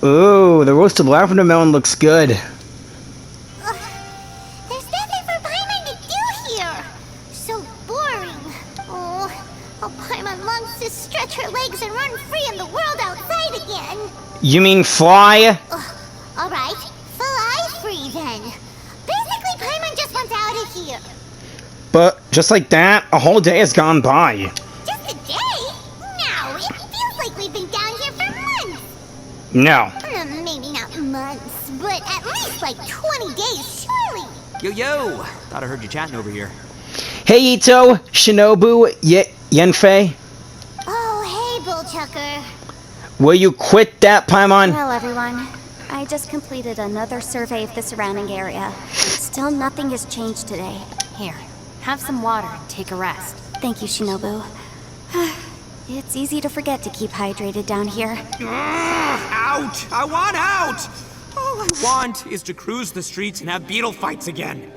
Ooh, the roasted lavender melon looks good. There's nothing for Paimon to do here. So boring. Oh, Paimon longs to stretch her legs and run free in the world outside again. You mean fly? Alright, fly free then. Basically, Paimon just wants out of here. But just like that, a whole day has gone by. Just a day? No, it feels like we've been down here for months. No. Maybe not months, but at least like 20 days, surely. Yo! Thought I heard you chatting over here. Hey Ito, Shinobu, Yenfei. Oh, hey, Bullchucker. Will you quit that, Paimon? Well, everyone, I just completed another survey of the surrounding area. Still nothing has changed today. Here, have some water and take a rest. Thank you, Shinobu. It's easy to forget to keep hydrated down here. Out! I want out! All I want is to cruise the streets and have beetle fights again.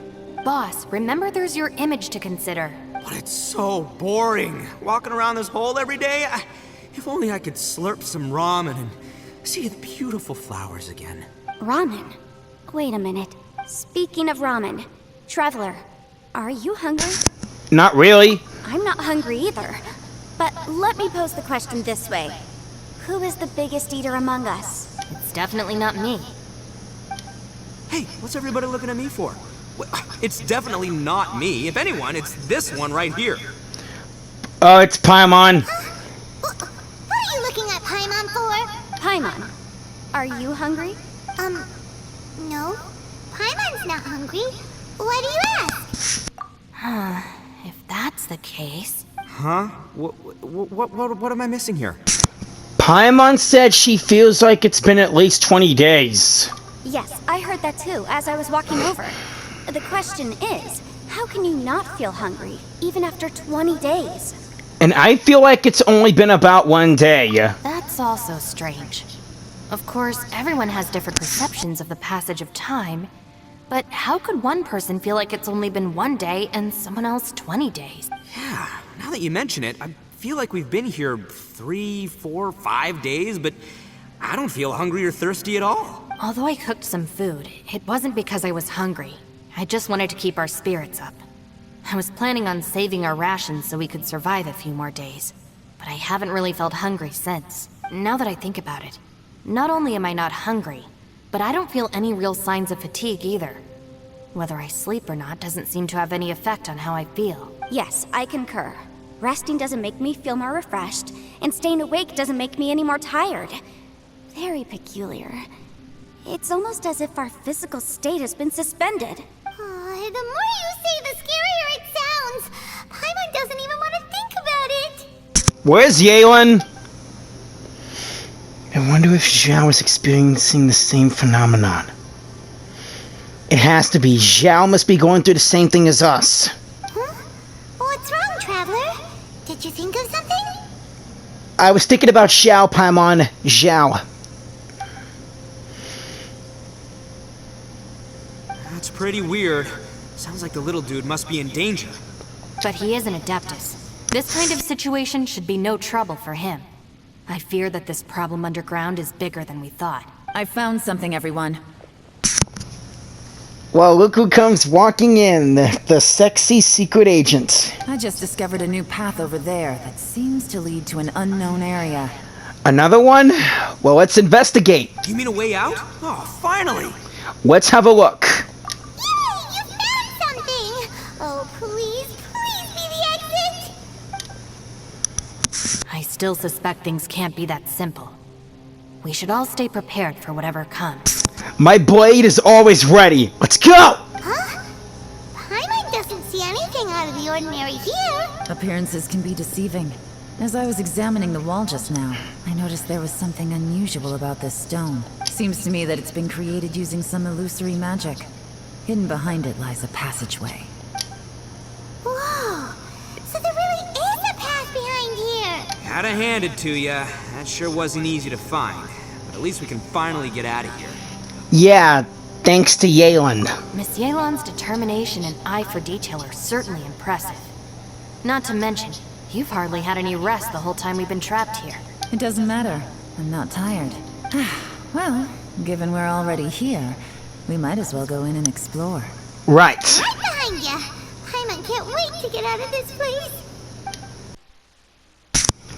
Boss, remember there's your image to consider. But it's so boring. Walking around this hole every day. If only I could slurp some ramen and see the beautiful flowers again. Ramen? Wait a minute. Speaking of ramen, Traveler, are you hungry? Not really. I'm not hungry either. But let me pose the question this way. Who is the biggest eater among us? It's definitely not me. Hey, what's everybody looking at me for? Well, it's definitely not me. If anyone, it's this one right here. Oh, it's Paimon. What are you looking at Paimon for? Paimon, are you hungry? No. Paimon's not hungry. Why do you ask? If that's the case... Huh? What am I missing here? Paimon said she feels like it's been at least 20 days. Yes, I heard that too, as I was walking over. The question is, how can you not feel hungry, even after 20 days? And I feel like it's only been about 1 day. That's also strange. Of course, everyone has different perceptions of the passage of time, but how could one person feel like it's only been 1 day and someone else 20 days? Yeah, now that you mention it, I feel like we've been here 3, 4, 5 days, but I don't feel hungry or thirsty at all. Although I cooked some food, it wasn't because I was hungry. I just wanted to keep our spirits up. I was planning on saving our rations so we could survive a few more days, but I haven't really felt hungry since. Now that I think about it, not only am I not hungry, but I don't feel any real signs of fatigue either. Whether I sleep or not doesn't seem to have any effect on how I feel. Yes, I concur. Resting doesn't make me feel more refreshed, and staying awake doesn't make me any more tired. Very peculiar. It's almost as if our physical state has been suspended. The more you say, the scarier it sounds. Paimon doesn't even want to think about it. Where's Yelan? I wonder if Zhao is experiencing the same phenomenon. It has to be. Zhao must be going through the same thing as us. Huh? What's wrong, Traveler? Did you think of something? I was thinking about Zhao, Paimon. Zhao. That's pretty weird. Sounds like the little dude must be in danger. But he is an Adeptus. This kind of situation should be no trouble for him. I fear that this problem underground is bigger than we thought. I found something, everyone. Well, look who comes walking in. The sexy secret agent. I just discovered a new path over there that seems to lead to an unknown area. Another one? Well, let's investigate. You mean a way out? Oh, finally! Let's have a look. Yay! You found something! Oh, please be the exit! I still suspect things can't be that simple. We should all stay prepared for whatever comes. My blade is always ready. Let's go! Huh? Paimon doesn't see anything out of the ordinary here. Appearances can be deceiving. As I was examining the wall just now, I noticed there was something unusual about this stone. Seems to me that it's been created using some illusory magic. Hidden behind it lies a passageway. Whoa! So there really is a path behind here! Gotta hand it to ya. That sure wasn't easy to find. But at least we can finally get out of here. Yeah, thanks to Yelan. Miss Yelan's determination and eye for detail are certainly impressive. Not to mention, you've hardly had any rest the whole time we've been trapped here. It doesn't matter. I'm not tired. Well, given we're already here, we might as well go in and explore. Right. Right behind ya. Paimon can't wait to get out of this place.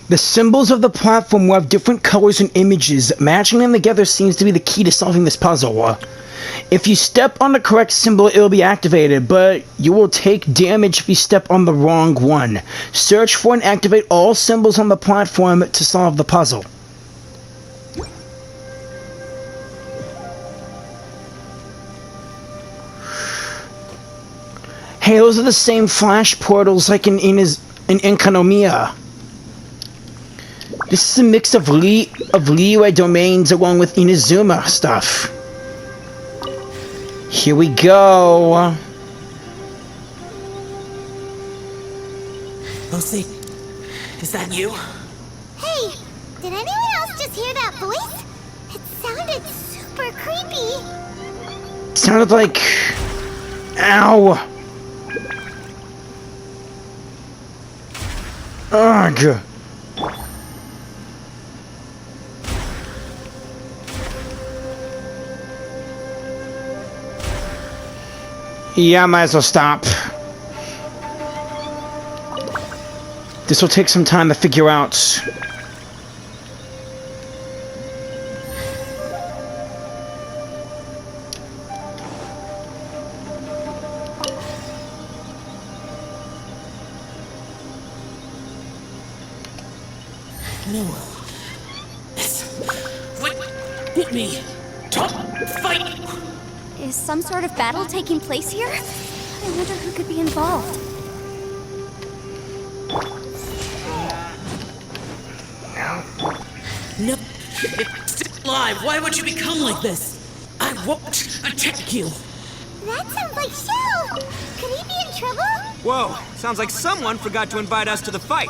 The symbols of the platform will have different colors and images. Matching them together seems to be the key to solving this puzzle. If you step on the correct symbol, it will be activated, but you will take damage if you step on the wrong one. Search for and activate all symbols on the platform to solve the puzzle. Hey, those are the same flash portals like in Khaenri'ah. This is a mix of Liyue domains along with Inazuma stuff. Here we go. Lucy, is that you? Hey, did anyone else just hear that voice? It sounded super creepy. It sounded like... Ow. Ugh. Yeah, I might as well stop. This will take some time to figure out. No. What? Hit me. Top fight. Is some sort of battle taking place here? I wonder who could be involved. No. It's still alive. Why would you become like this? I won't attack you. That sounds like Shell. Could he be in trouble? Whoa, sounds like someone forgot to invite us to the fight.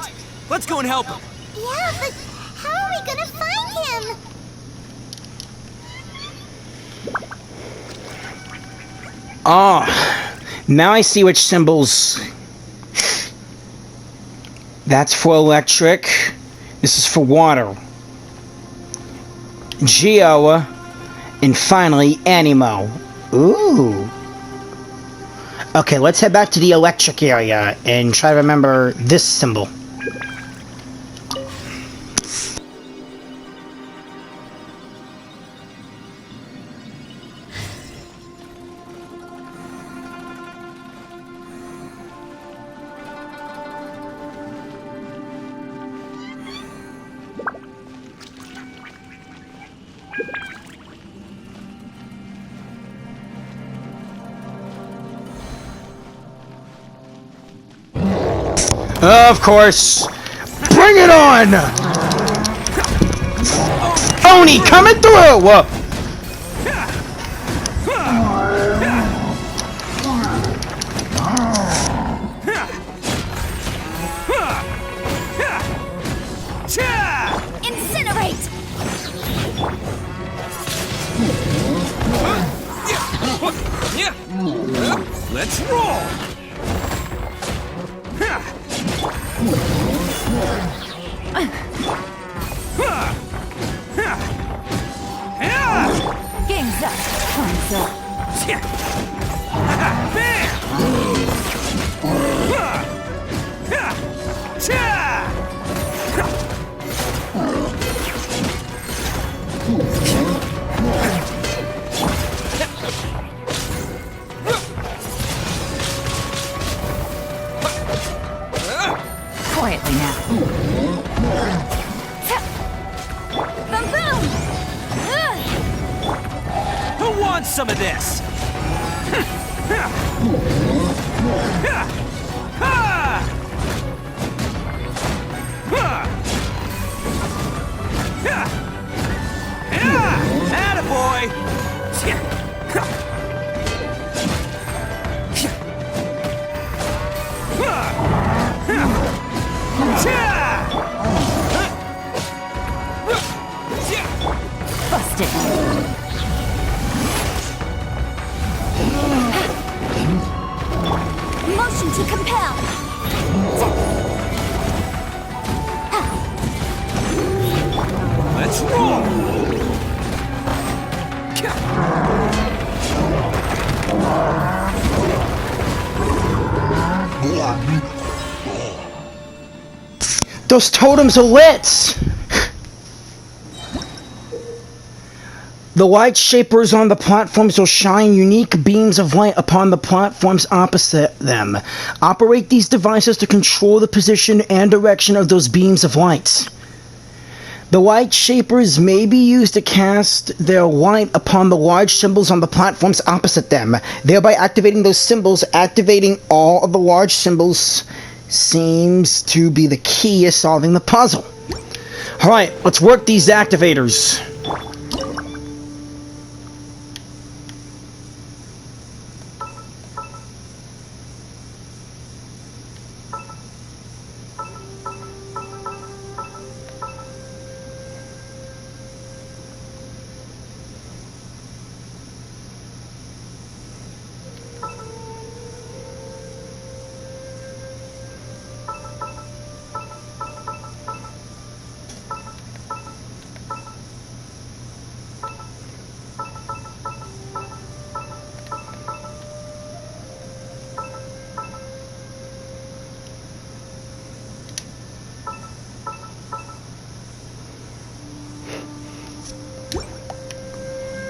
Let's go and help him. Yeah, but how are we gonna find him? Oh, now I see which symbols. That's for electric. This is for water. Geo. And finally, Animo. Ooh. Okay, let's head back to the electric area and try to remember this symbol. Of course. Bring it on! Oni coming through! Incinerate! Let's roll! Game's up. Time's up. Quietly now. Boom boom! Who wants some of this? Attaboy! Busted. Motion to compel! Let's roll! Those totems are lit! The light shapers on the platforms will shine unique beams of light upon the platforms opposite them. Operate these devices to control the position and direction of those beams of light. The light shapers may be used to cast their light upon the large symbols on the platforms opposite them, thereby activating those symbols. Activating all of the large symbols seems to be the key to solving the puzzle. Alright, let's work these activators.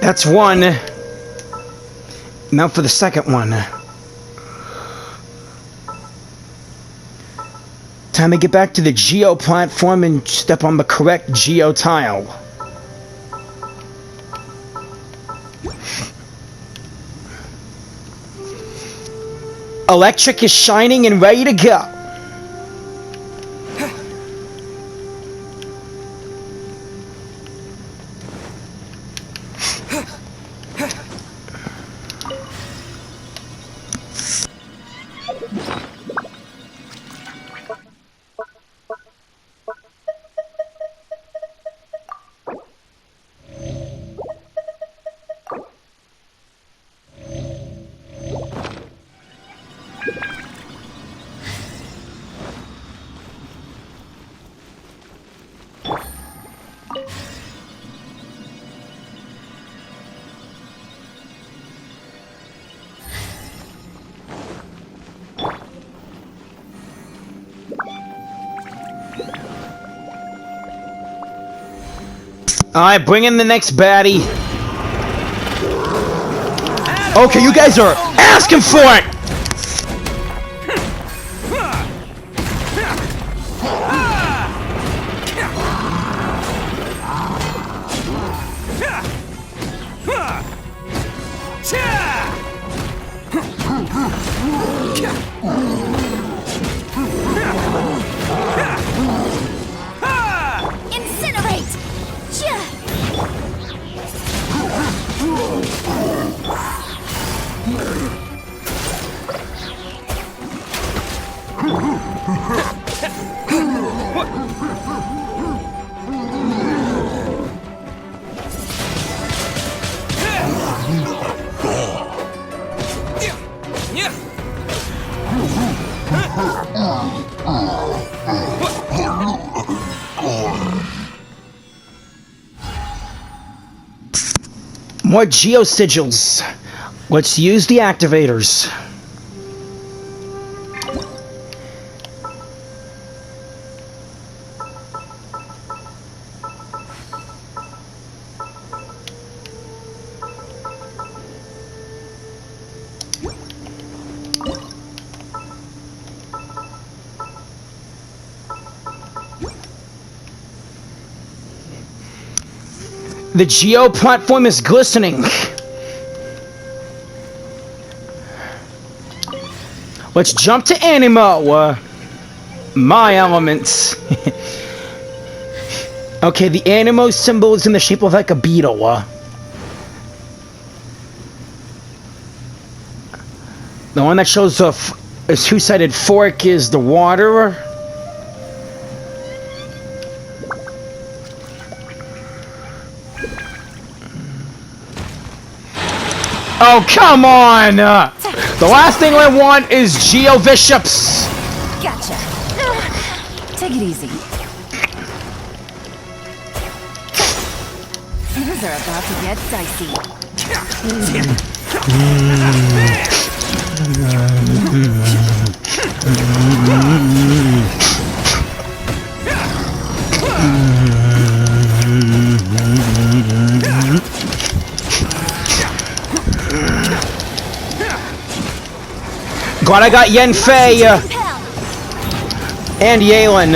That's one. Now for the second one. Time to get back to the Geo platform and step on the correct Geo tile. Electric is shining and ready to go. Alright, bring in the next baddie. Okay, you guys are asking for it! More Geo sigils. Let's use the activators. The Geo platform is glistening. Let's jump to Animo. My elements. Okay, the Animo symbol is in the shape of like a beetle. The one that shows a two-sided fork is the water. Oh, come on! The last thing I want is Geo Bishops! Gotcha. Take it easy. Things are about to get dicey. Glad I got Yen Fei and Yalen.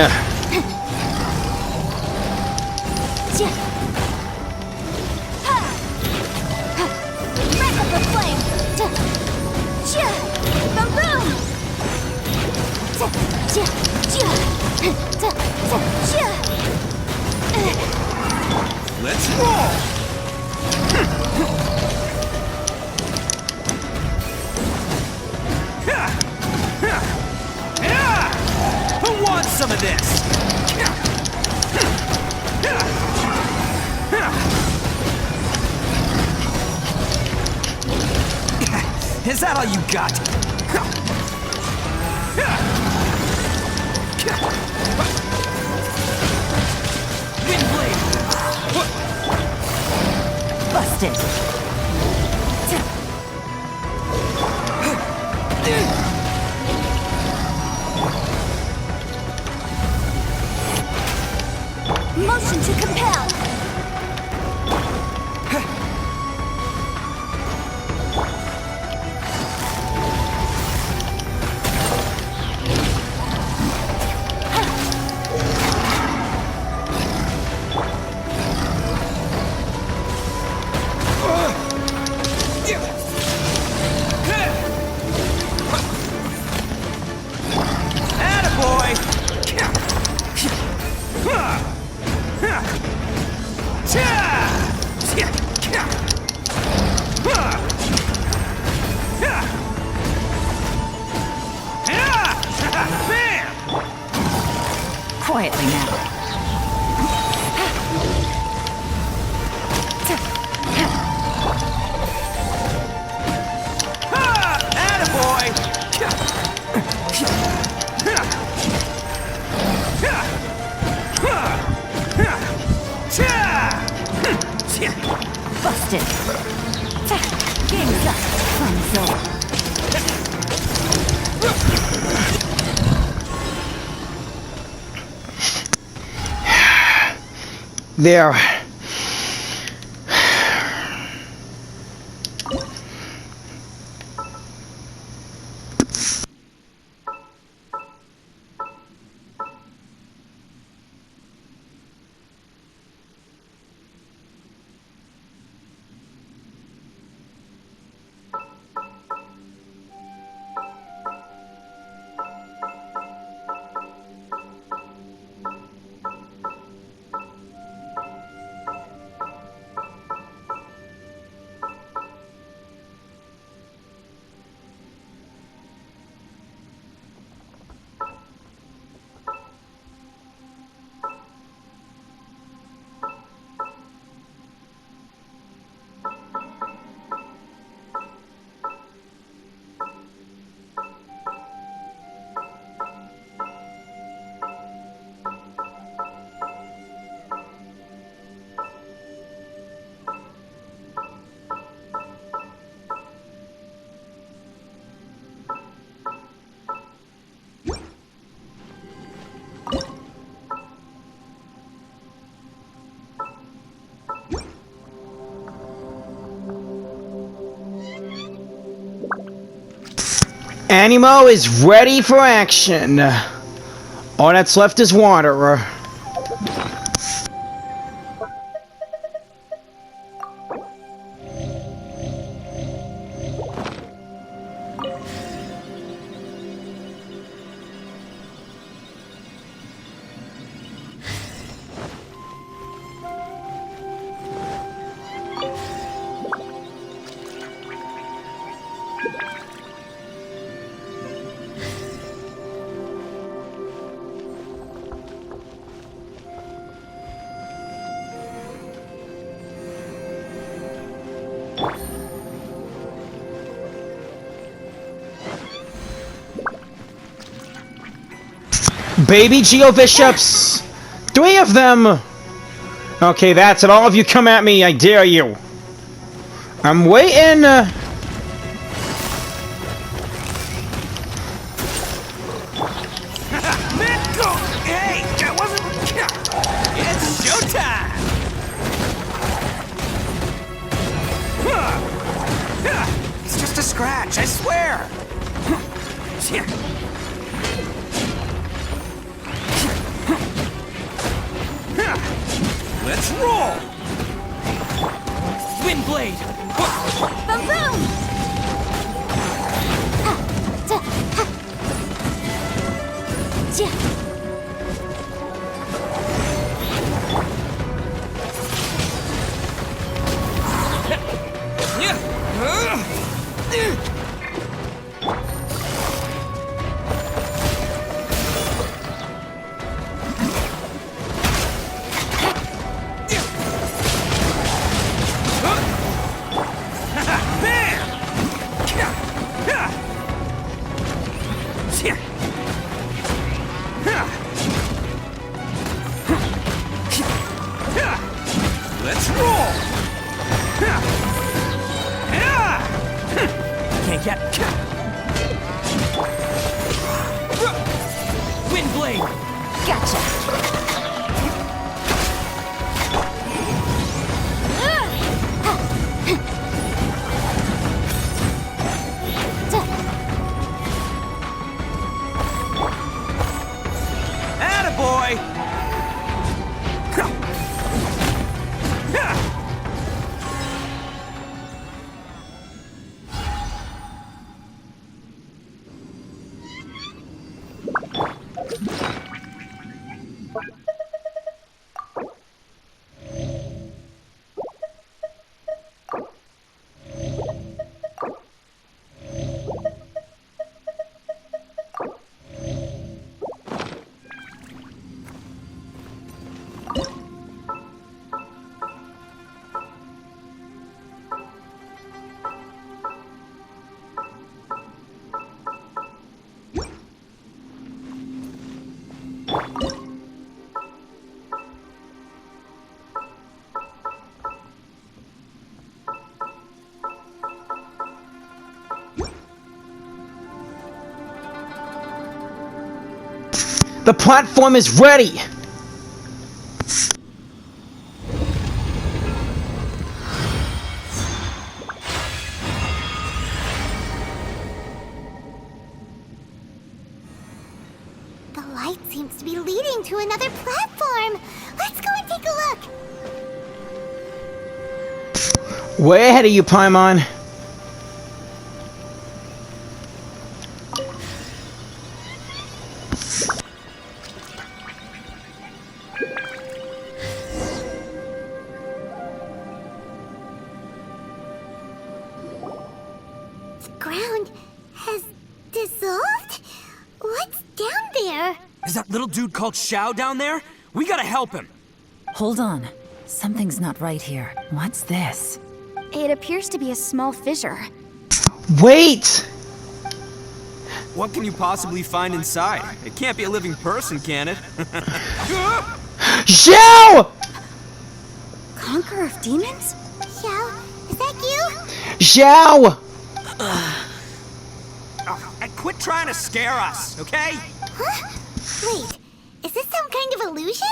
Let's roll! Who wants some of this? Is that all you got? Windblade! Busted. Motion to compel. Quietly now. Busted. Game's up. Fun's over. There. Animo is ready for action. All that's left is water. Baby Geo Bishops! 3 of them! Okay, that's it. All of you come at me. I dare you. I'm waiting. roll! Wind blade! Boom boom! Let's roll! Can't get... Wind blade! Gotcha! Attaboy! The platform is ready! The light seems to be leading to another platform. Let's go and take a look. Way ahead of you, Paimon. The ground has dissolved? What's down there? Is that little dude called Xiao down there? We gotta help him. Hold on. Something's not right here. What's this? It appears to be a small fissure. Wait! What can you possibly find inside? It can't be a living person, can it? Xiao! Conqueror of demons? Xiao, is that you? Xiao! Quit trying to scare us, okay? Huh? Wait, is this some kind of illusion?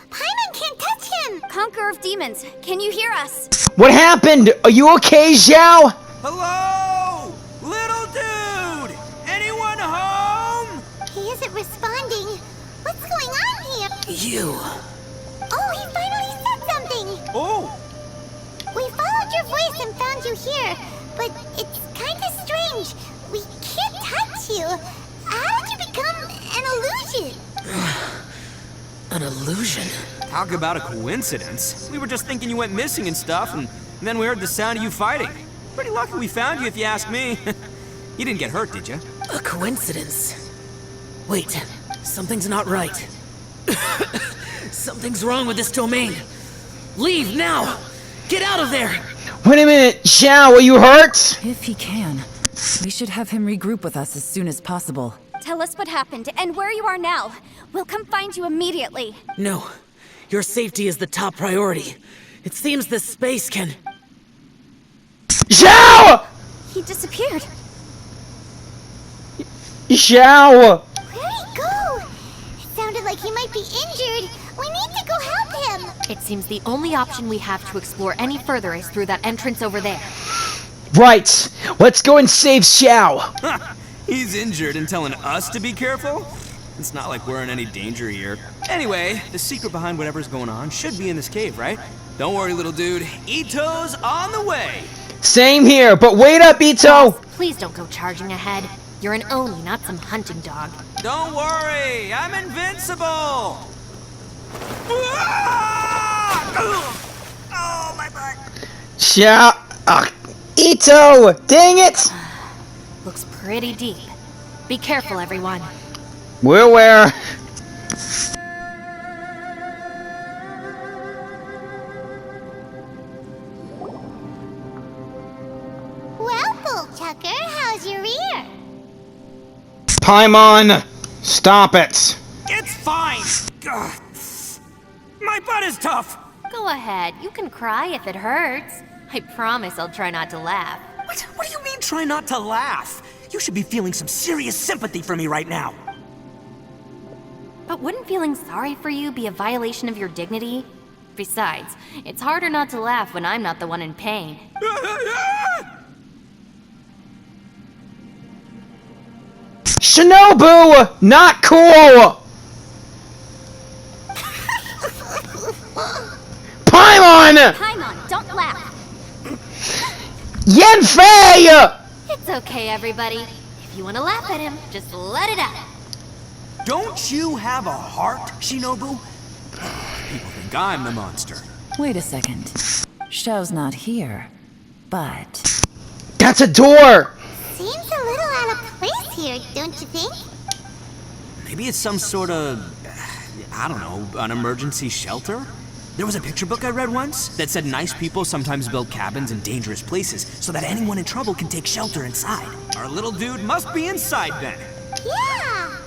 Paimon can't touch him! Conqueror of demons, can you hear us? What happened? Are you okay, Xiao? Hello? Little dude! Anyone home? He isn't responding. What's going on here? You. Oh, he finally said something! Oh! We followed your voice and found you here, but it's kind of strange. We can't touch you. How did you become an illusion? An illusion? Talk about a coincidence. We were just thinking you went missing and stuff, and then we heard the sound of you fighting. Pretty lucky we found you, if you ask me. You didn't get hurt, did you? A coincidence? Wait, something's not right. Something's wrong with this domain. Leave now! Get out of there! Wait a minute, Xiao, are you hurt? If he can. We should have him regroup with us as soon as possible. Tell us what happened and where you are now. We'll come find you immediately. No. Your safety is the top priority. It seems this space can... Xiao! He disappeared. Xiao! Where'd he go? It sounded like he might be injured. We need to go help him. It seems the only option we have to explore any further is through that entrance over there. Right, let's go and save Xiao. He's injured and telling us to be careful? It's not like we're in any danger here. Anyway, the secret behind whatever's going on should be in this cave, right? Don't worry, little dude. Ito's on the way. Same here, but wait up, Ito! Please don't go charging ahead. You're an Oni, not some hunting dog. Don't worry, I'm invincible. Oh, my butt. Ito! Dang it! Looks pretty deep. Be careful, everyone. We're aware. Well, Bullchucker, how's your ear? Paimon, stop it. It's fine. Ugh. My butt is tough. Go ahead, you can cry if it hurts. I promise I'll try not to laugh. What do you mean try not to laugh? You should be feeling some serious sympathy for me right now. But wouldn't feeling sorry for you be a violation of your dignity? Besides, it's harder not to laugh when I'm not the one in pain. Shinobu! Not cool! Paimon! Paimon, don't laugh. Yanfei! It's okay, everybody. If you want to laugh at him, just let it out. Don't you have a heart, Shinobu? People think I'm the monster. Wait a second. Xiao's not here, but... That's a door! Seems a little out of place here, don't you think? Maybe it's some sort of, I don't know, an emergency shelter? There was a picture book I read once that said nice people sometimes build cabins in dangerous places so that anyone in trouble can take shelter inside. Our little dude must be inside then. Yeah!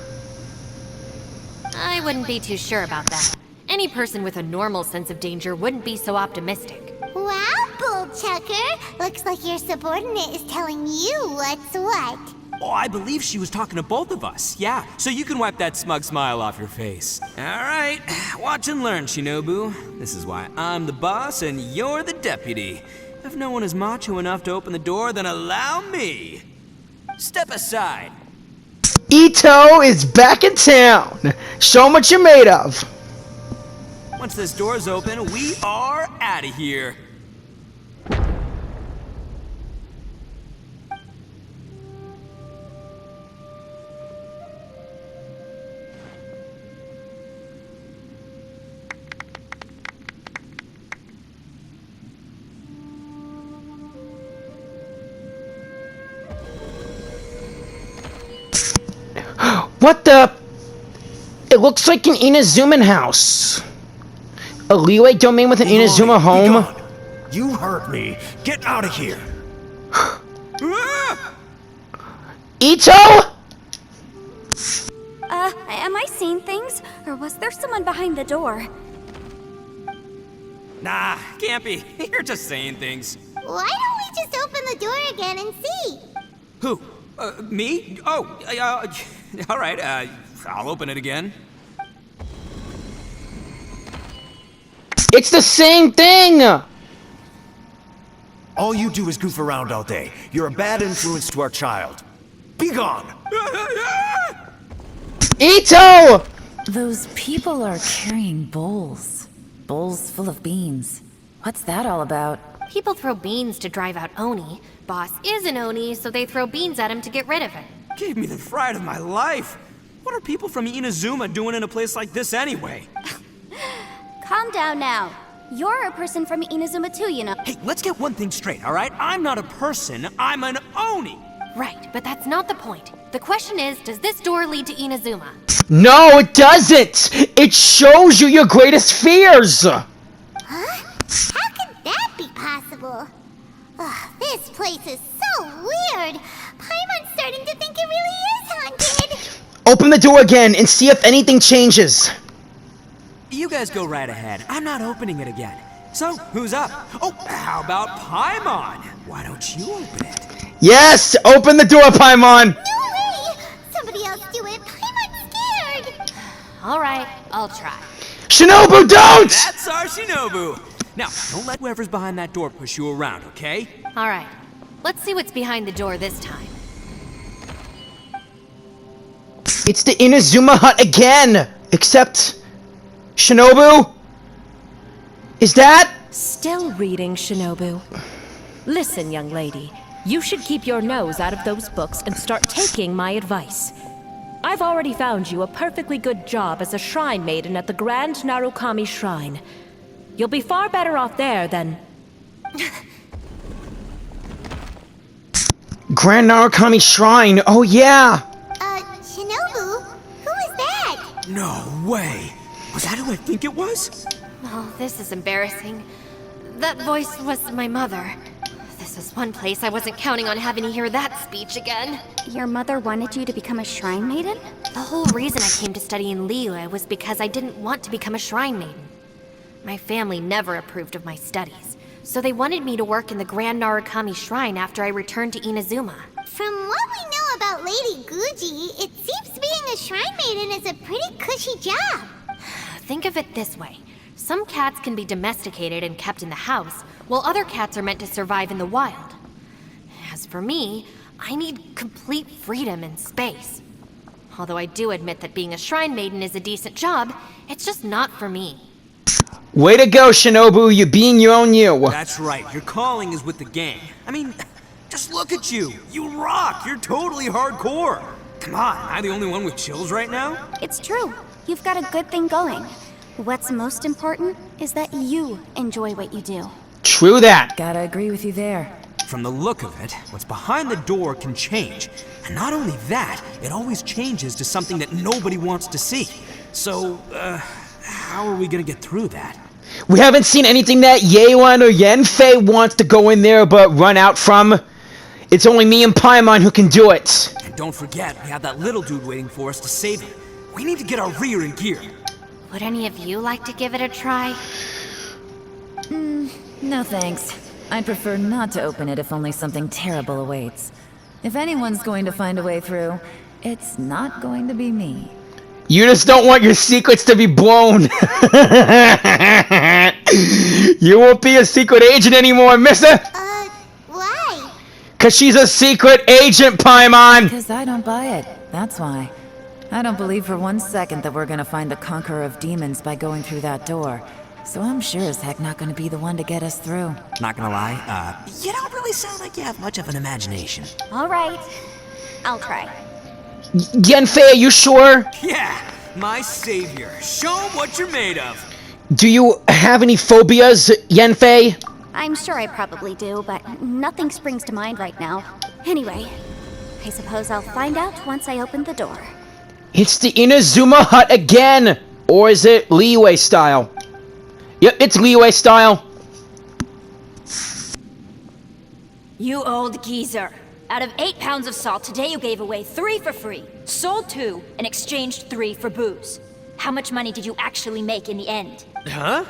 I wouldn't be too sure about that. Any person with a normal sense of danger wouldn't be so optimistic. Wow, Bullchucker! Looks like your subordinate is telling you what's what. Oh, I believe she was talking to both of us. Yeah, so you can wipe that smug smile off your face. All right, watch and learn, Shinobu. This is why I'm the boss and you're the deputy. If no one is macho enough to open the door, then allow me. Step aside. Ito is back in town. Show 'em what you're made of. Once this door's open, we are out of here. What the? It looks like an Inazuman house. A leeway domain with an Inazuma home? You hurt me. Get out of here. Ito? Am I seeing things? Or was there someone behind the door? Nah, can't be. You're just saying things. Why don't we just open the door again and see? Who? Me? Oh, all right, I'll open it again. It's the same thing! All you do is goof around all day. You're a bad influence to our child. Be gone! Ito! Those people are carrying bowls. Bowls full of beans. What's that all about? People throw beans to drive out Oni. Boss is an Oni, so they throw beans at him to get rid of him. Gave me the fright of my life. What are people from Inazuma doing in a place like this anyway? Calm down now. You're a person from Inazuma too, you know. Hey, let's get one thing straight, all right? I'm not a person, I'm an Oni. Right, but that's not the point. The question is, does this door lead to Inazuma? No, it doesn't! It shows you your greatest fears! Huh? How could that be possible? Ugh, this place is so weird. Paimon's starting to think it really is haunted. Open the door again and see if anything changes. You guys go right ahead. I'm not opening it again. So, who's up? Oh, how about Paimon? Why don't you open it? Yes! Open the door, Paimon! No way! Somebody else do it. Paimon's scared. All right, I'll try. Shinobu, don't! That's our Shinobu. Now, don't let whoever's behind that door push you around, okay? All right, let's see what's behind the door this time. It's the Inazuma hut again! Except... Shinobu? Is that... Still reading, Shinobu. Listen, young lady. You should keep your nose out of those books and start taking my advice. I've already found you a perfectly good job as a shrine maiden at the Grand Narukami Shrine. You'll be far better off there than... Grand Narukami Shrine, oh yeah! Shinobu? Who is that? No way! Was that who I think it was? Oh, this is embarrassing. That voice was my mother. This is one place I wasn't counting on having to hear that speech again. Your mother wanted you to become a shrine maiden? The whole reason I came to study in Liyue was because I didn't want to become a shrine maiden. My family never approved of my studies, so they wanted me to work in the Grand Narukami Shrine after I returned to Inazuma. From what we know about Lady Guji, it seems being a shrine maiden is a pretty cushy job. Think of it this way. Some cats can be domesticated and kept in the house, while other cats are meant to survive in the wild. As for me, I need complete freedom and space. Although I do admit that being a shrine maiden is a decent job, it's just not for me. Way to go, Shinobu, you're being your own you. That's right, your calling is with the gang. I mean, just look at you. You rock, you're totally hardcore. Come on, am I the only one with chills right now? It's true. You've got a good thing going. What's most important is that you enjoy what you do. True that. Gotta agree with you there. From the look of it, what's behind the door can change. And not only that, it always changes to something that nobody wants to see. So, how are we gonna get through that? We haven't seen anything that Yeon or Yanfei wants to go in there but run out from. It's only me and Paimon who can do it. And don't forget, we have that little dude waiting for us to save him. We need to get our rear in gear. Would any of you like to give it a try? No thanks. I'd prefer not to open it if only something terrible awaits. If anyone's going to find a way through, it's not going to be me. You just don't want your secrets to be blown. You won't be a secret agent anymore, mister! Why? Cause she's a secret agent, Paimon! Because I don't buy it, that's why. I don't believe for 1 second that we're gonna find the Conqueror of Demons by going through that door. So I'm sure as heck not gonna be the one to get us through. Not gonna lie, you don't really sound like you have much of an imagination. All right. I'll try. Yanfei, are you sure? Yeah, my savior. Show him what you're made of. Do you have any phobias, Yanfei? I'm sure I probably do, but nothing springs to mind right now. Anyway, I suppose I'll find out once I open the door. It's the Inazuma hut again! Or is it Liyue style? Yep, it's Liyue style. You old geezer. Out of 8 pounds of salt, today you gave away 3 for free, sold 2, and exchanged 3 for booze. How much money did you actually make in the end? Huh?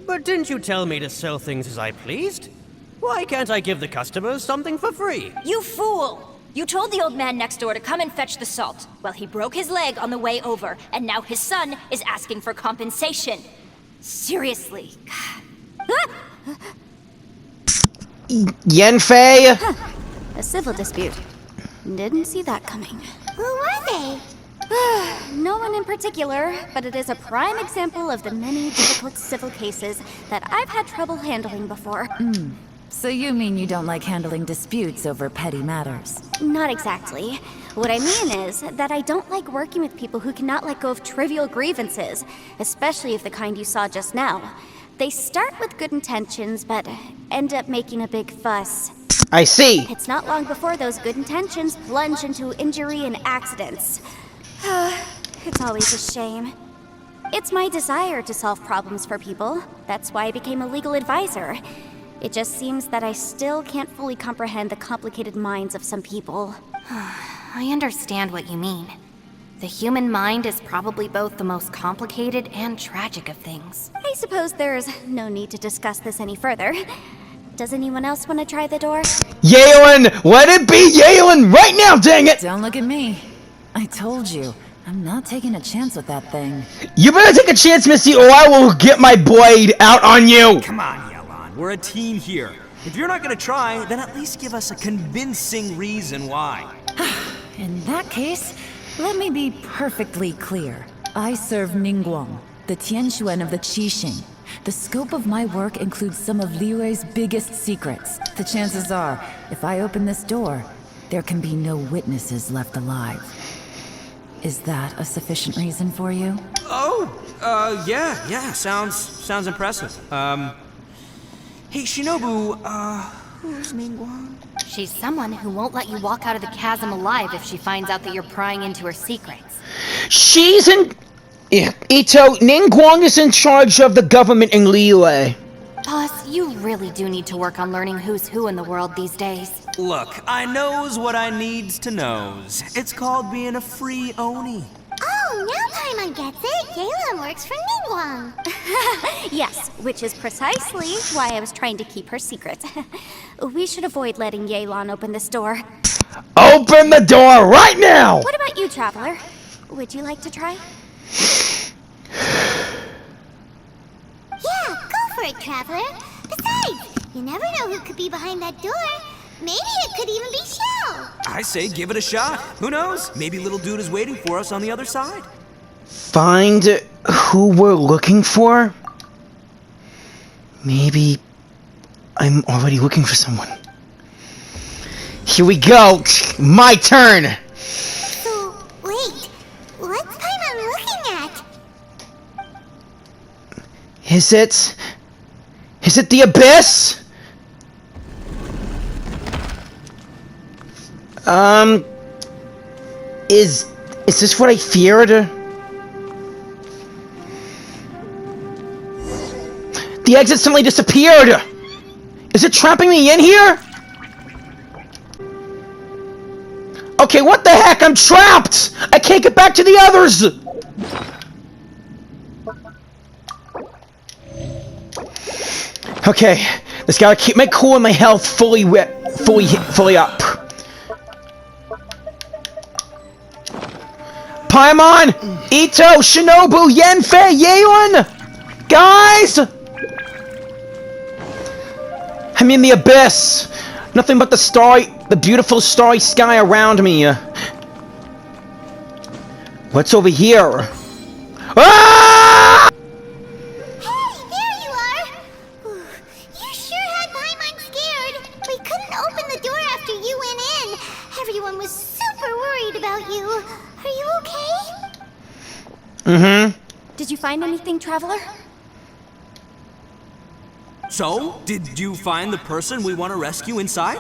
But didn't you tell me to sell things as I pleased? Why can't I give the customers something for free? You fool! You told the old man next door to come and fetch the salt. Well, he broke his leg on the way over, and now his son is asking for compensation. Seriously. Yanfei? A civil dispute. Didn't see that coming. Who were they? No one in particular, but it is a prime example of the many difficult civil cases that I've had trouble handling before. So you mean you don't like handling disputes over petty matters? Not exactly. What I mean is that I don't like working with people who cannot let go of trivial grievances, especially of the kind you saw just now. They start with good intentions, but end up making a big fuss. I see. It's not long before those good intentions plunge into injury and accidents. It's always a shame. It's my desire to solve problems for people. That's why I became a legal advisor. It just seems that I still can't fully comprehend the complicated minds of some people. I understand what you mean. The human mind is probably both the most complicated and tragic of things. I suppose there's no need to discuss this any further. Does anyone else want to try the door? Yeon! Let it be Yeon right now, dang it! Don't look at me. I told you, I'm not taking a chance with that thing. You better take a chance, Missy, or I will get my blade out on you! Come on, Yeon, we're a team here. If you're not gonna try, then at least give us a convincing reason why. In that case, let me be perfectly clear. I serve Ningguang, the Tianxuan of the Qixing. The scope of my work includes some of Liyue's biggest secrets. The chances are, if I open this door, there can be no witnesses left alive. Is that a sufficient reason for you? Oh, yeah, sounds impressive. Hey, Shinobu, who's Ningguang? She's someone who won't let you walk out of the chasm alive if she finds out that you're prying into her secrets. She's in... Ito, Ningguang is in charge of the government in Liyue. Boss, you really do need to work on learning who's who in the world these days. Look, I knows what I needs to knows. It's called being a free Oni. Oh, now Paimon gets it. Yelan works for Ningguang. Yes, which is precisely why I was trying to keep her secret. We should avoid letting Yelan open this door. Open the door right now! What about you, Traveler? Would you like to try? Yeah, go for it, Traveler. Besides, you never know who could be behind that door. Maybe it could even be Xiao. I say give it a shot. Who knows? Maybe little dude is waiting for us on the other side. Find who we're looking for? Maybe I'm already looking for someone. Here we go. My turn. So, wait. What's Paimon looking at? Is it the abyss? Is this what I feared? The exit suddenly disappeared! Is it trapping me in here? Okay, what the heck? I'm trapped! I can't get back to the others! Okay, just gotta keep my cool and my health fully up. Paimon! Ito! Shinobu! Yanfei! Yelan! Guys! I'm in the abyss! Nothing but the beautiful starry sky around me. What's over here? Ah! Hey, there you are! You sure had Paimon scared. We couldn't open the door after you went in. Everyone was super worried about you. Are you okay? Mm-hmm. Did you find anything, Traveler? So, did you find the person we want to rescue inside?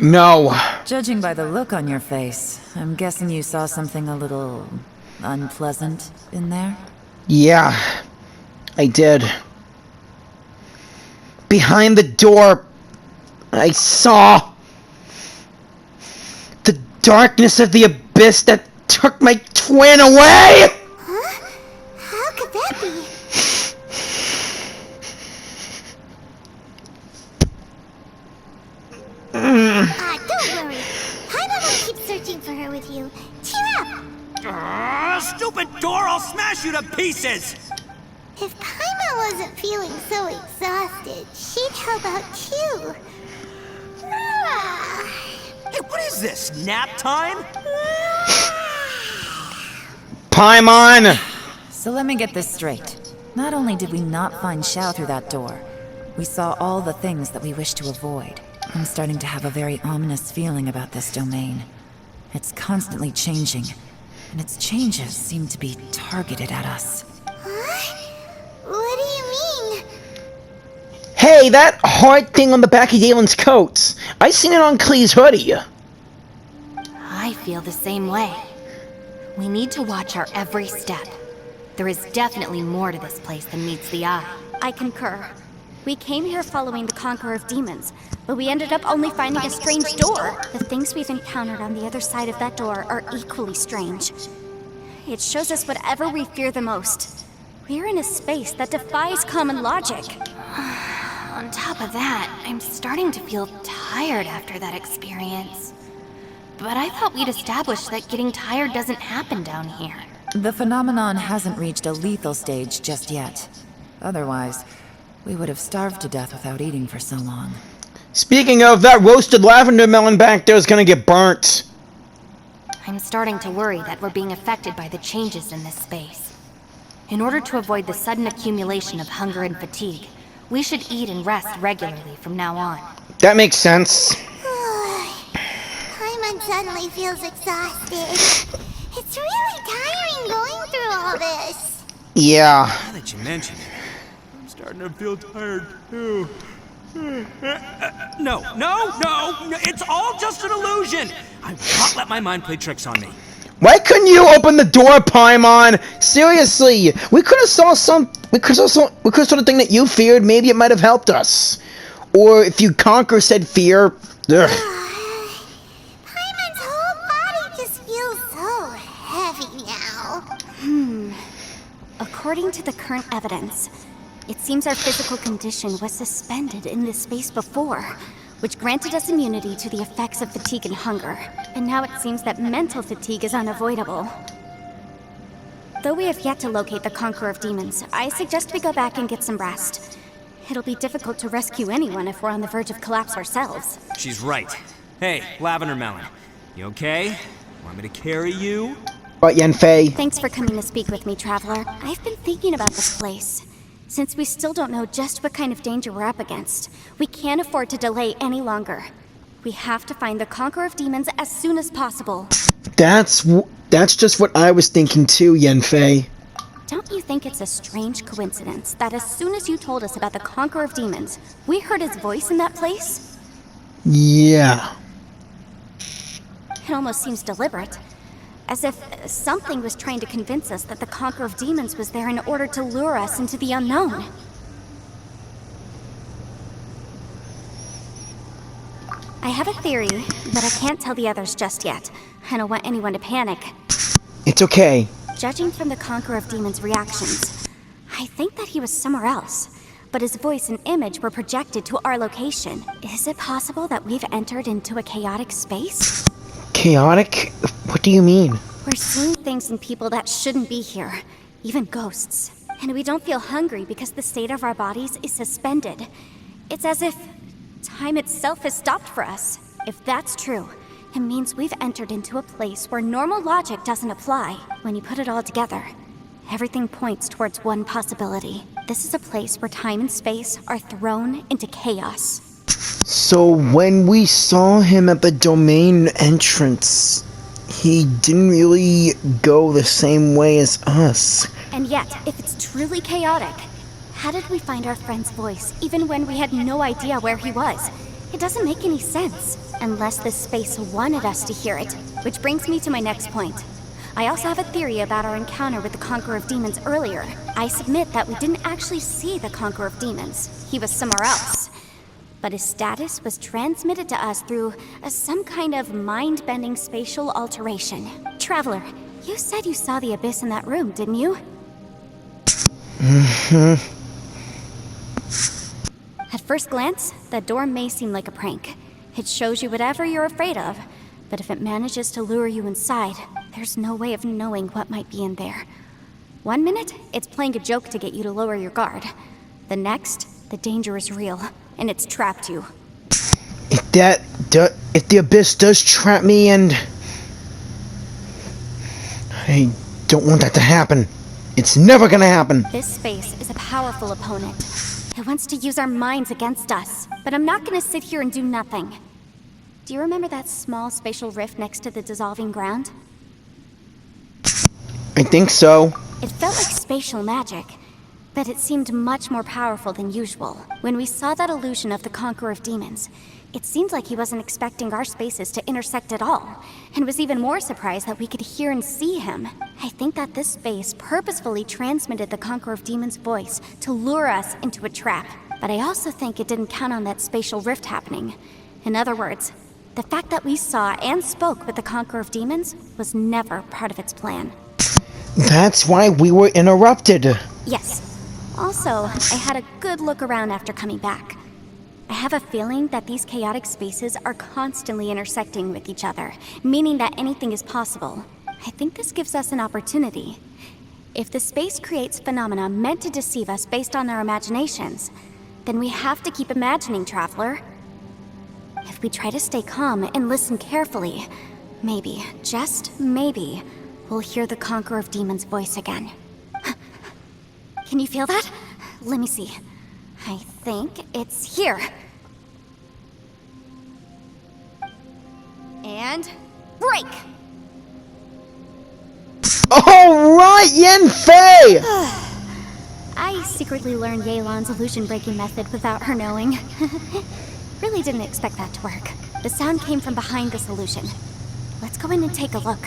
No. Judging by the look on your face, I'm guessing you saw something a little unpleasant in there? Yeah, I did. Behind the door, I saw the darkness of the abyss that took my twin away! Huh? How could that be? Don't worry. Paimon will keep searching for her with you. Cheer up! Stupid door, I'll smash you to pieces! If Paimon wasn't feeling so exhausted, she'd help out too. Hey, what is this, nap time? Paimon! So let me get this straight. Not only did we not find Xiao through that door, we saw all the things that we wish to avoid. I'm starting to have a very ominous feeling about this domain. It's constantly changing, and its changes seem to be targeted at us. Huh? What do you mean? Hey, that heart thing on the back of Yelan's coat. I seen it on Klee's hoodie. I feel the same way. We need to watch our every step. There is definitely more to this place than meets the eye. I concur. We came here following the Conqueror of Demons, but we ended up only finding a strange door. The things we've encountered on the other side of that door are equally strange. It shows us whatever we fear the most. We're in a space that defies common logic. On top of that, I'm starting to feel tired after that experience. But I thought we'd established that getting tired doesn't happen down here. The phenomenon hasn't reached a lethal stage just yet. Otherwise, we would have starved to death without eating for so long. Speaking of, that roasted lavender melon back there is gonna get burnt. I'm starting to worry that we're being affected by the changes in this space. In order to avoid the sudden accumulation of hunger and fatigue, we should eat and rest regularly from now on. That makes sense. Paimon suddenly feels exhausted. It's really tiring going through all this. Yeah. Now that you mention it, I'm starting to feel tired too. No, it's all just an illusion. I will not let my mind play tricks on me. Why couldn't you open the door, Paimon? Seriously, we could have saw the thing that you feared. Maybe it might have helped us. Or if you conquer said fear. Ugh. Paimon's whole body just feels so heavy now. According to the current evidence, it seems our physical condition was suspended in this space before, which granted us immunity to the effects of fatigue and hunger. And now it seems that mental fatigue is unavoidable. Though we have yet to locate the Conqueror of Demons, I suggest we go back and get some rest. It'll be difficult to rescue anyone if we're on the verge of collapse ourselves. She's right. Hey, Lavender Melon, you okay? Want me to carry you? What, Yanfei? Thanks for coming to speak with me, Traveler. I've been thinking about this place. Since we still don't know just what kind of danger we're up against, we can't afford to delay any longer. We have to find the Conqueror of Demons as soon as possible. That's just what I was thinking too, Yanfei. Don't you think it's a strange coincidence that as soon as you told us about the Conqueror of Demons, we heard his voice in that place? Yeah. It almost seems deliberate. As if something was trying to convince us that the Conqueror of Demons was there in order to lure us into the unknown. I have a theory, but I can't tell the others just yet. I don't want anyone to panic. It's okay. Judging from the Conqueror of Demons' reactions, I think that he was somewhere else, but his voice and image were projected to our location. Is it possible that we've entered into a chaotic space? Chaotic? What do you mean? We're seeing things in people that shouldn't be here, even ghosts. And we don't feel hungry because the state of our bodies is suspended. It's as if time itself has stopped for us. If that's true, it means we've entered into a place where normal logic doesn't apply. When you put it all together, everything points towards one possibility. This is a place where time and space are thrown into chaos. So when we saw him at the domain entrance, he didn't really go the same way as us. And yet, if it's truly chaotic, how did we find our friend's voice even when we had no idea where he was? It doesn't make any sense, unless this space wanted us to hear it. Which brings me to my next point. I also have a theory about our encounter with the Conqueror of Demons earlier. I submit that we didn't actually see the Conqueror of Demons. He was somewhere else. But his status was transmitted to us through some kind of mind-bending spatial alteration. Traveler, you said you saw the abyss in that room, didn't you? Mm-hmm. At first glance, that door may seem like a prank. It shows you whatever you're afraid of, but if it manages to lure you inside, there's no way of knowing what might be in there. 1 minute, it's playing a joke to get you to lower your guard. The next, the danger is real, and it's trapped you. If the abyss does trap me, and I don't want that to happen. It's never gonna happen. This space is a powerful opponent. It wants to use our minds against us, but I'm not gonna sit here and do nothing. Do you remember that small spatial rift next to the dissolving ground? I think so. It felt like spatial magic, but it seemed much more powerful than usual. When we saw that illusion of the Conqueror of Demons, it seemed like he wasn't expecting our spaces to intersect at all, and was even more surprised that we could hear and see him. I think that this space purposefully transmitted the Conqueror of Demons' voice to lure us into a trap. But I also think it didn't count on that spatial rift happening. In other words, the fact that we saw and spoke with the Conqueror of Demons was never part of its plan. That's why we were interrupted. Yes. Also, I had a good look around after coming back. I have a feeling that these chaotic spaces are constantly intersecting with each other, meaning that anything is possible. I think this gives us an opportunity. If the space creates phenomena meant to deceive us based on our imaginations, then we have to keep imagining, Traveler. If we try to stay calm and listen carefully, maybe, just maybe, we'll hear the Conqueror of Demons' voice again. Can you feel that? Let me see. I think it's here. And break! Alright, Yanfei! I secretly learned Yelan's illusion breaking method without her knowing. Really didn't expect that to work. The sound came from behind this illusion. Let's go in and take a look.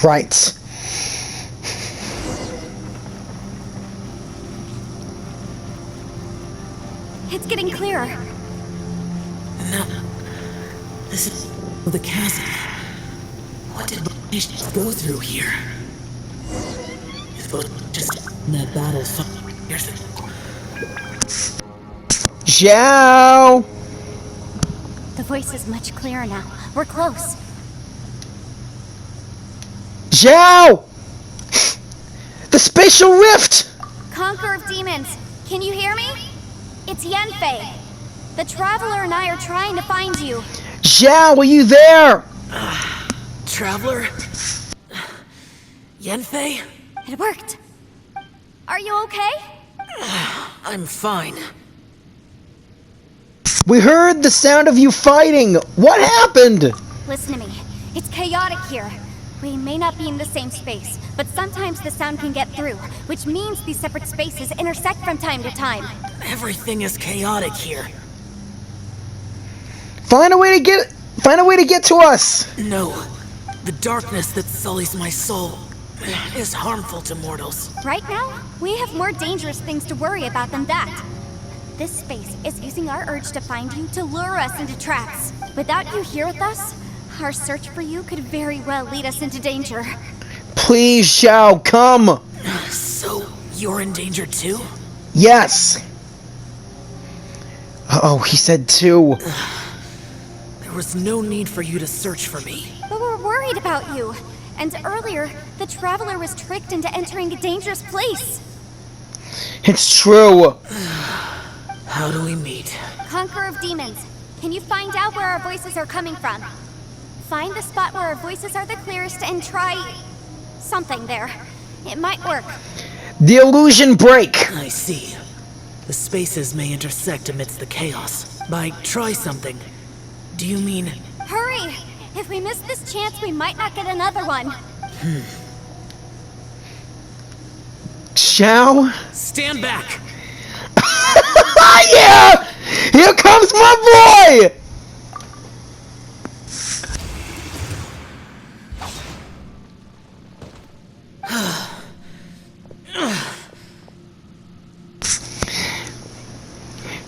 Right. It's getting clearer. No. This is the chasm. What did Blaine's go through here? It was just in that battle some years ago. Zhao! The voice is much clearer now. We're close. Zhao! The spatial rift! Conqueror of demons, can you hear me? It's Yanfei. The Traveler and I are trying to find you. Zhao, are you there? Traveler? Yanfei? It worked. Are you okay? I'm fine. We heard the sound of you fighting. What happened? Listen to me. It's chaotic here. We may not be in the same space, but sometimes the sound can get through, which means these separate spaces intersect from time to time. Everything is chaotic here. Find a way to get to us. No. The darkness that sullies my soul is harmful to mortals. Right now, we have more dangerous things to worry about than that. This space is using our urge to find you to lure us into traps. Without you here with us, our search for you could very well lead us into danger. Please, Zhao, come. So, you're in danger too? Yes. Oh, he said too. There was no need for you to search for me. But we're worried about you. And earlier, the Traveler was tricked into entering a dangerous place. It's true. How do we meet? Conqueror of demons, can you find out where our voices are coming from? Find the spot where our voices are the clearest and try something there. It might work. The illusion break. I see. The spaces may intersect amidst the chaos. By try something, do you mean... Hurry! If we miss this chance, we might not get another one. Zhao? Stand back! Yeah! Here comes my boy!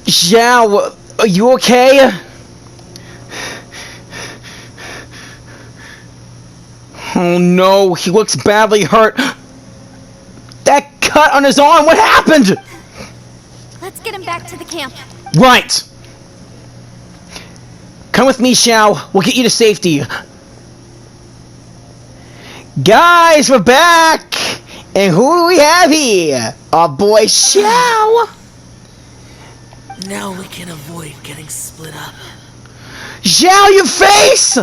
Zhao, are you okay? Oh no, he looks badly hurt. That cut on his arm, what happened? Let's get him back to the camp. Right. Come with me, Zhao. We'll get you to safety. Guys, we're back! And who do we have here? Our boy Zhao! Now we can avoid getting split up. Zhao, your face!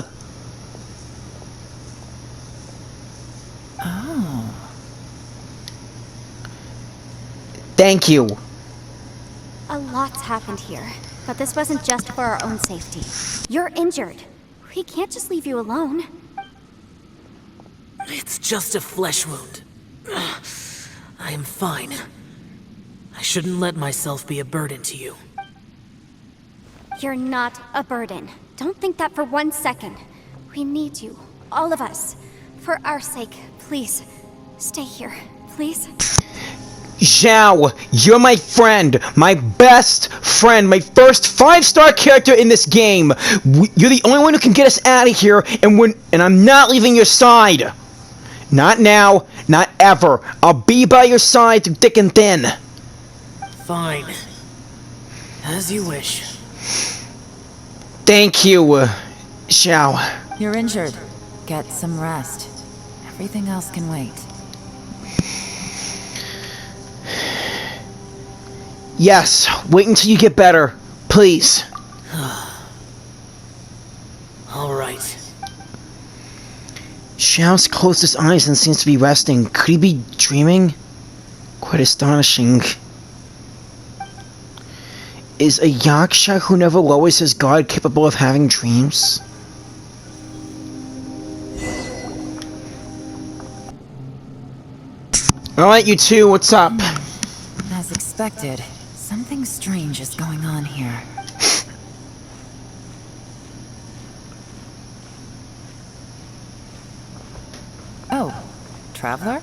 Oh. Thank you. A lot's happened here, but this wasn't just for our own safety. You're injured. We can't just leave you alone. It's just a flesh wound. I am fine. I shouldn't let myself be a burden to you. You're not a burden. Don't think that for 1 second. We need you, all of us. For our sake, please, stay here, please. Zhao, you're my friend, my best friend, my first 5-star character in this game. You're the only one who can get us out of here, and I'm not leaving your side. Not now, not ever. I'll be by your side through thick and thin. Fine. As you wish. Thank you, Zhao. You're injured. Get some rest. Everything else can wait. Yes, wait until you get better, please. All right. Zhao's closed his eyes and seems to be resting. Could he be dreaming? Quite astonishing. Is a Yaksha who never lowers his guard capable of having dreams? Alright, you two, what's up? As expected, something strange is going on here. Oh, Traveler?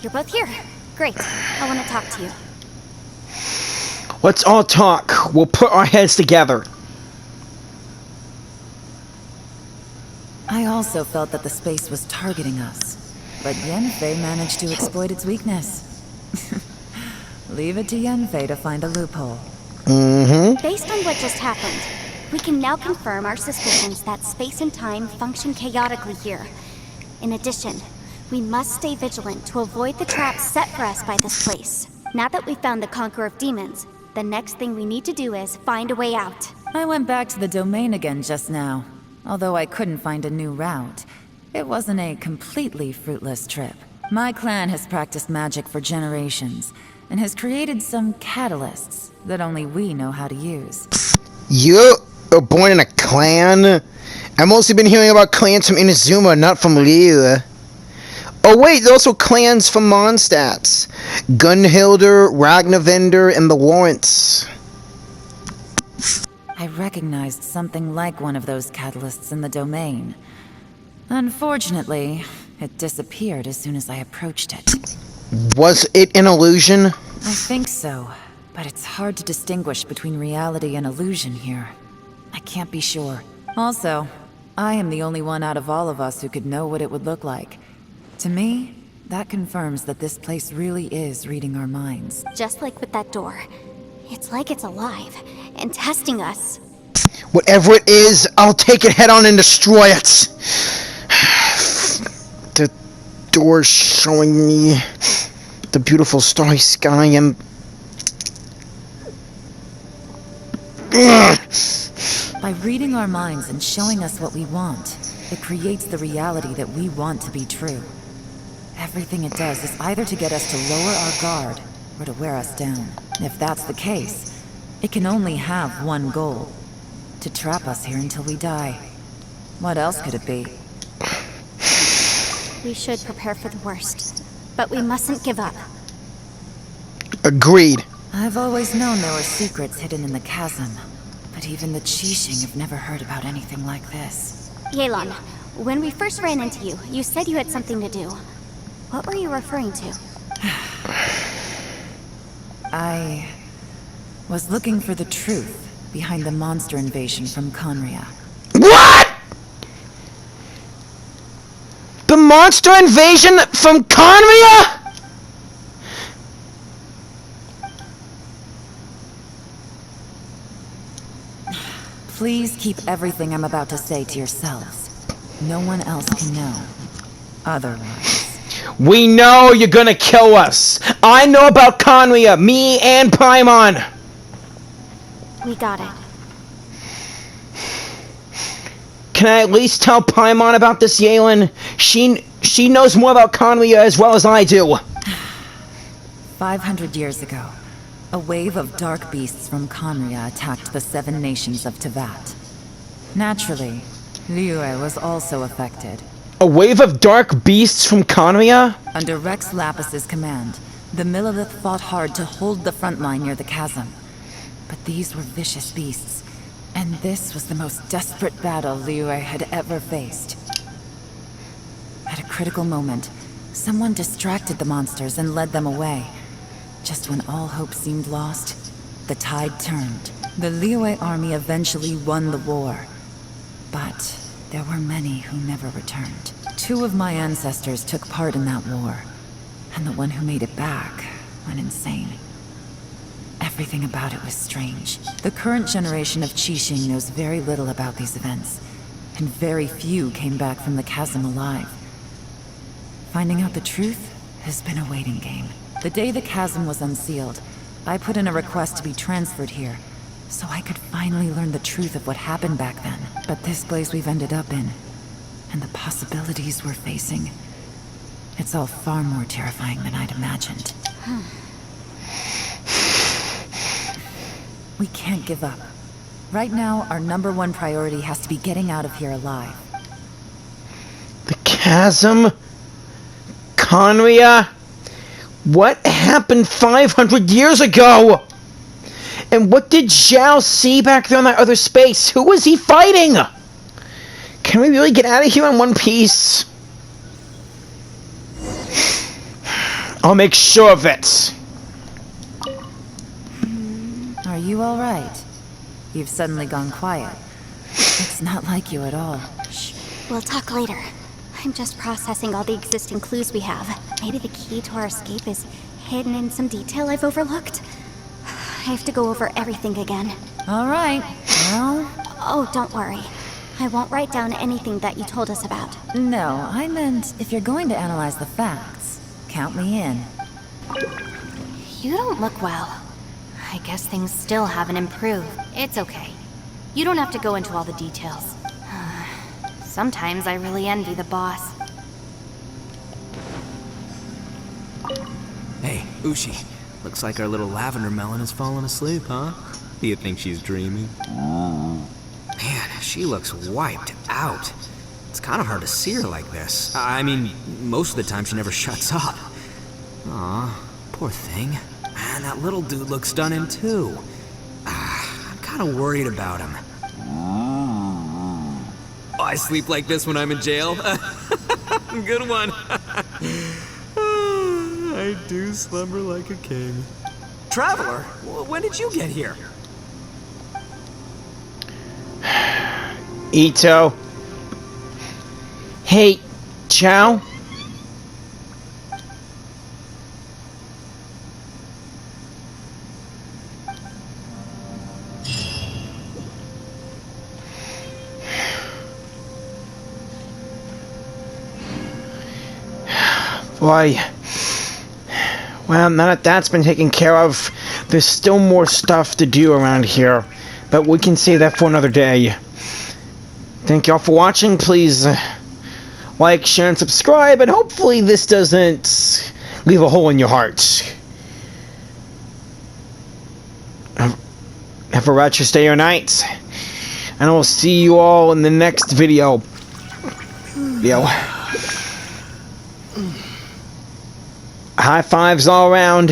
You're both here. Great. I want to talk to you. Let's all talk. We'll put our heads together. I also felt that the space was targeting us, but Yenfei managed to exploit its weakness. Leave it to Yenfei to find a loophole. Based on what just happened, we can now confirm our suspicions that space and time function chaotically here. In addition, we must stay vigilant to avoid the traps set for us by this place. Now that we've found the Conqueror of Demons, the next thing we need to do is find a way out. I went back to the domain again just now. Although I couldn't find a new route, it wasn't a completely fruitless trip. My clan has practiced magic for generations, and has created some catalysts that only we know how to use. You are born in a clan? I've mostly been hearing about clans from Inazuma, not from Liu. Oh wait, there's also clans from Mondstadt. Gunhilder, Ragnavender, and the Lawrence. I recognized something like one of those catalysts in the domain. Unfortunately, it disappeared as soon as I approached it. Was it an illusion? I think so, but it's hard to distinguish between reality and illusion here. I can't be sure. Also, I am the only one out of all of us who could know what it would look like. To me, that confirms that this place really is reading our minds. Just like with that door. It's like it's alive and testing us. Whatever it is, I'll take it head on and destroy it. The door's showing me the beautiful starry sky and... By reading our minds and showing us what we want, it creates the reality that we want to be true. Everything it does is either to get us to lower our guard, or to wear us down. If that's the case, it can only have one goal. To trap us here until we die. What else could it be? We should prepare for the worst, but we mustn't give up. Agreed. I've always known there were secrets hidden in the chasm, but even the Qixing have never heard about anything like this. Yelan, when we first ran into you, you said you had something to do. What were you referring to? I was looking for the truth behind the monster invasion from Khaenri'ah. What?! The monster invasion from Khaenri'ah?! Please keep everything I'm about to say to yourselves. No one else can know. Otherwise... We know you're gonna kill us! I know about Khaenri'ah, me and Paimon! We got it. Can I at least tell Paimon about this, Yelan? She knows more about Khaenri'ah as well as I do. 500 years ago, a wave of dark beasts from Khaenri'ah attacked the 7 nations of Tevat. Naturally, Liyue was also affected. A wave of dark beasts from Khaenri'ah? Under Rex Lapis's command, the Millelith fought hard to hold the front line near the chasm. But these were vicious beasts, and this was the most desperate battle Liyue had ever faced. At a critical moment, someone distracted the monsters and led them away. Just when all hope seemed lost, the tide turned. The Liyue army eventually won the war. But there were many who never returned. 2 of my ancestors took part in that war, and the one who made it back went insane. Everything about it was strange. The current generation of Qixing knows very little about these events, and very few came back from the chasm alive. Finding out the truth has been a waiting game. The day the chasm was unsealed, I put in a request to be transferred here, so I could finally learn the truth of what happened back then. But this place we've ended up in, and the possibilities we're facing, it's all far more terrifying than I'd imagined. We can't give up. Right now, our #1 priority has to be getting out of here alive. The chasm? Khaenri'ah? What happened 500 years ago? And what did Zhao see back there in that other space? Who was he fighting? Can we really get out of here in one piece? I'll make sure of it. Are you alright? You've suddenly gone quiet. It's not like you at all. Shh, we'll talk later. I'm just processing all the existing clues we have. Maybe the key to our escape is hidden in some detail I've overlooked. I have to go over everything again. Alright, well... Oh, don't worry. I won't write down anything that you told us about. No, I meant if you're going to analyze the facts, count me in. You don't look well. I guess things still haven't improved. It's okay. You don't have to go into all the details. Sometimes I really envy the boss. Hey, Ushi. Looks like our little lavender melon has fallen asleep, huh? Do you think she's dreaming? Man, she looks wiped out. It's kind of hard to see her like this. I mean, most of the time she never shuts up. Aw, poor thing. Man, that little dude looks done in too. I'm kind of worried about him. Oh, I sleep like this when I'm in jail? Good one. I do slumber like a king. Traveler, when did you get here? Ito. Hey, Chow? Why? Well, now that that's been taken care of, there's still more stuff to do around here. But we can save that for another day. Thank y'all for watching. Please like, share, and subscribe. And hopefully this doesn't leave a hole in your heart. Have a righteous day or night. And I will see you all in the next video. Yo. High fives all around.